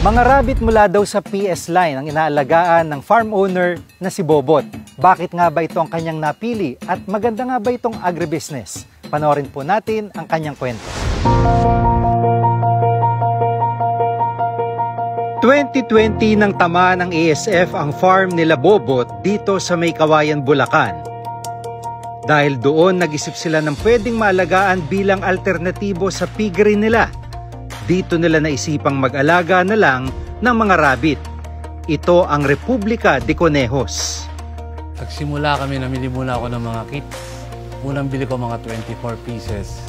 Mga rabbit mula daw sa PS line ang inaalagaan ng farm owner na si Bobot. Bakit nga ba ito ang kanyang napili at maganda nga ba itong agribusiness? Panoorin po natin ang kanyang kwento. 2020 nang tamaan ng ASF ang farm nila Bobot dito sa May Kawayan, Bulacan. Dahil doon nag-isip sila ng pwedeng maalagaan bilang alternatibo sa piggery nila. Dito nila naisipang mag-alaga na lang ng mga rabbit. Ito ang Republica de Conejos. Nagsimula kami, namili muna ako ng mga kits. Unang bili ko mga 24 pieces.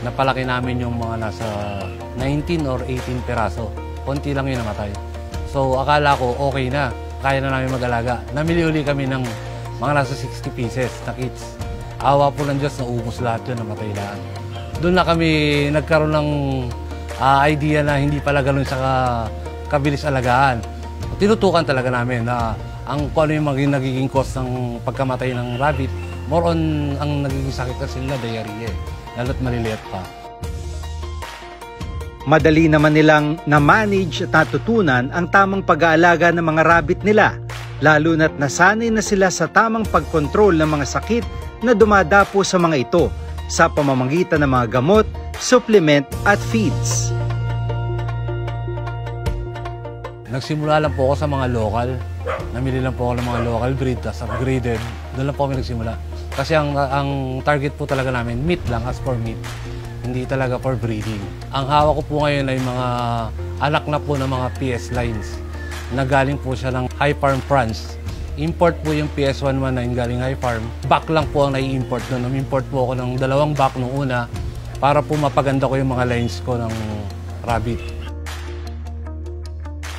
Napalaki namin yung mga nasa 19 or 18 peraso. Konti lang yung namatay. So akala ko okay na, kaya na namin mag-alaga. Namili uli kami ng mga nasa 60 pieces na kits. Awa po ng Diyos, naubos lahat yun, namatay lahat. Doon na kami nagkaroon ng idea na hindi pala ganun sa kabilis alagaan. Tinutukan talaga namin na kung ano yung nagiging cost ng pagkamatay ng rabbit, more on ang nagiging sakit kasi nila diarrhea, lalo't maliliit pa. Madali naman nilang na-manage at natutunan ang tamang pag-aalaga ng mga rabbit nila, lalo na't nasanay na sila sa tamang pagkontrol ng mga sakit na dumadapo sa mga ito sa pamamagitan ng mga gamot, supplement at feeds. Nagsimula lang po ako sa mga local. Namili lang po ako ng mga local breed, tas upgraded. Doon lang po kami nagsimula. Kasi ang target po talaga namin, meat lang as for meat. Hindi talaga for breeding. Ang hawak ko po ngayon ay mga anak na po ng mga PS lines na galing po siya ng High Farm France. Import po yung PS119 galing High Farm. Back lang po ang nai-import doon. Import po ako ng 2 back nung una para po mapaganda ko yung mga lines ko ng rabbit.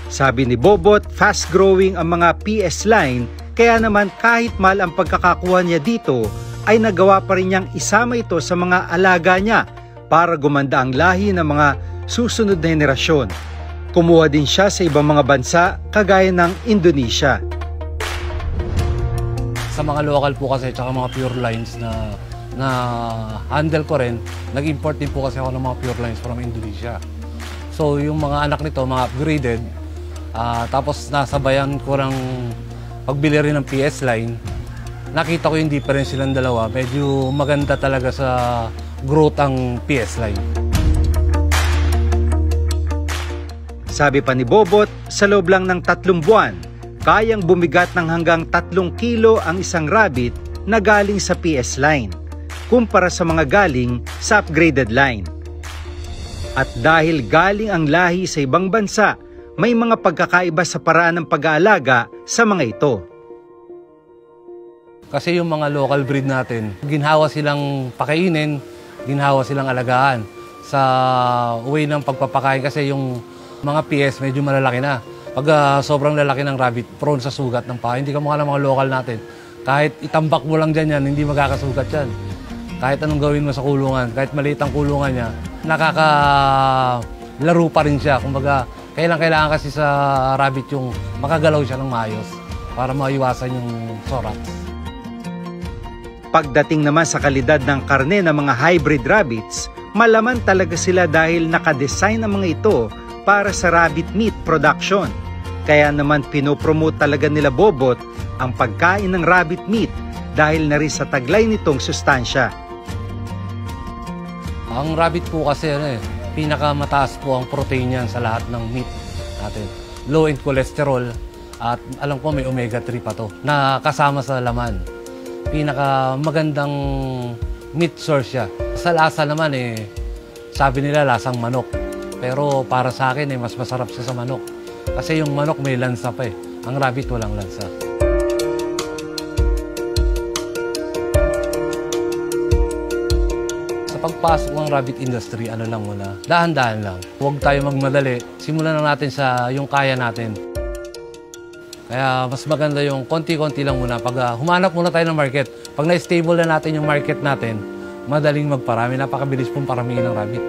Sabi ni Bobot, fast-growing ang mga PS line, kaya naman kahit mahal ang pagkakakuha niya dito, ay nagawa pa rin niyang isama ito sa mga alaga niya para gumanda ang lahi ng mga susunod na henerasyon. Kumuha din siya sa ibang mga bansa kagaya ng Indonesia. Sa mga local po kasi, tsaka mga pure lines na handle ko rin, nag-import din po kasi ako ng mga pure lines from Indonesia. So yung mga anak nito, mga upgraded, tapos nasabayan ko ng pagbili rin ng PS line, nakita ko yung difference silang dalawa. Medyo maganda talaga sa growth ang PS line. Sabi pa ni Bobot, sa loob lang ng 3 buwan, kayang bumigat ng hanggang 3 kilo ang isang rabbit na galing sa PS line, kumpara sa mga galing sa upgraded line. At dahil galing ang lahi sa ibang bansa, may mga pagkakaiba sa paraan ng pag-aalaga sa mga ito. Kasi yung mga local breed natin, ginhawa silang pakainin, ginhawa silang alagaan sa way ng pagpapakain kasi yung mga PS medyo malalaki na. Pag sobrang lalaki ng rabbit, prone sa sugat ng paa. Hindi ka mukha ng mga local natin. Kahit itambak mo lang dyan yan, hindi magkakasugat yan. Kahit anong gawin mo sa kulungan, kahit maliit ang kulungan niya, nakakalaro pa rin siya. Kumbaga, kailangan kasi sa rabbit yung makagalaw siya ng maayos para maiwasan yung sorats. Pagdating naman sa kalidad ng karne ng mga hybrid rabbits, malaman talaga sila dahil nakadesign ang mga ito para sa rabbit meat production. Kaya naman pinopromote talaga nila Bobot ang pagkain ng rabbit meat dahil na rin sa taglay nitong sustansya. Ang rabbit po kasi pinakamataas po ang protein niyan sa lahat ng meat natin. Low in cholesterol at alam ko may omega-3 pa to na kasama sa laman. Pinakamagandang meat source siya. Sa lasa naman sabi nila lasang manok. Pero para sa akin mas masarap siya sa manok. Kasi yung manok may lansa pa Ang rabbit walang lansa. Sa pagpasok ng rabbit industry, ano lang muna, dahan-dahan lang. Huwag tayo magmadali. Simulan na natin sa yung kaya natin. Kaya mas maganda yung konti-konti lang muna. Pag humanap muna tayo ng market, pag na-stable na natin yung market natin, madaling magparami. Napakabilis pong paramihin ng rabbit.